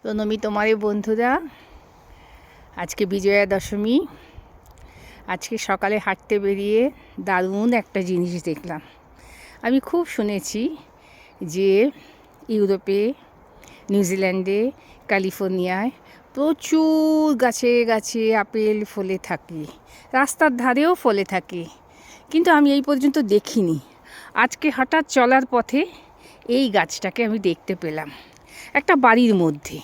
প্রণমী তোমারে বন্ধুরা। আজকে বিজয়া দশমী। আজকে সকালে হাঁটতে বেরিয়ে দারুণ একটা জিনিস দেখলাম। আমি খুব শুনেছি যে ইউরোপে, নিউজিল্যান্ডে, ক্যালিফোর্নিয়ায় প্রচুর গাছে গাছে আপেল ফলে থাকে, রাস্তার ধারেও ফলে থাকে, কিন্তু আমি এই পর্যন্ত দেখিনি। আজকে হঠাৎ চলার পথে এই গাছটাকে আমি দেখতে পেলাম একটা বাড়ির মধ্যে।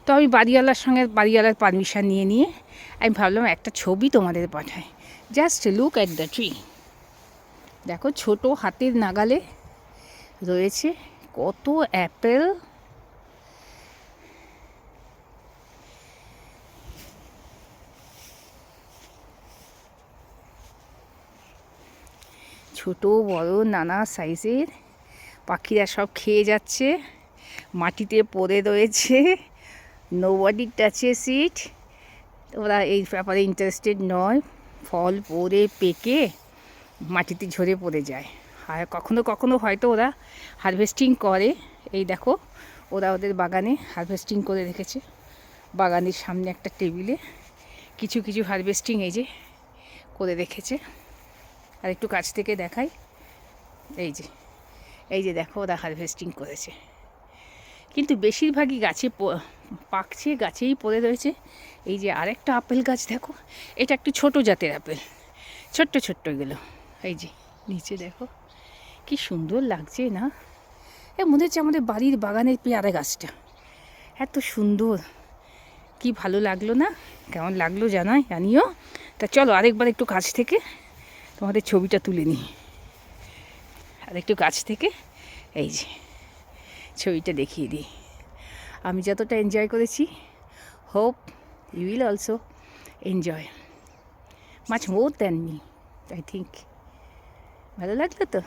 তো আমি বাড়িওয়ালার পারমিশন নিয়ে আমি ভাবলাম একটা ছবি তোমাদের পাঠাই। Just look at the tree. দেখো, ছোট হাতের নাগালে রয়েছে কত অ্যাপেল। ছোট বড় নানা সাইজের। পাখিরা সব খেয়ে যাচ্ছে, মাটিতে পড়ে রয়েছে। নোবডি টাচেস ইট। ওরা এই ব্যাপারে ইন্টারেস্টেড নয়। ফল পড়ে পেকে মাটিতে ঝরে পড়ে যায়। আর কখনো কখনো হয়তো ওরা হারভেস্টিং করে। এই দেখো, ওরা ওদের বাগানে হারভেস্টিং করে রেখেছে। বাগানের সামনে একটা টেবিলে কিছু কিছু হারভেস্টিং এই যে করে রেখেছে। আর একটু কাছ থেকে দেখাই, এই যে দেখো, ওরা হারভেস্টিং করেছে। কিন্তু বেশিরভাগই গাছে পাকছে, গাছেই পড়ে রয়েছে। এই যে আরেকটা আপেল গাছ দেখো, এটা একটু ছোট জাতের আপেল, ছোট্ট ছোট্ট এগুলো। এই যে নিচে দেখো, কি সুন্দর লাগছে না? মনে হচ্ছে আমাদের বাড়ির বাগানের পেয়ারা গাছটা। এত সুন্দর, কি ভালো লাগলো না? কেমন লাগলো জানিও। তা চলো আরেকবার একটু কাছ থেকে তোমাদের ছবিটা তুলে নিই। আর একটু কাছ থেকে এই যে ছবিটা দেখিয়ে দিই। আমি যতটা এনজয় করেছি, hope you will also enjoy much more than me, I think. ভালো লাগলো তো?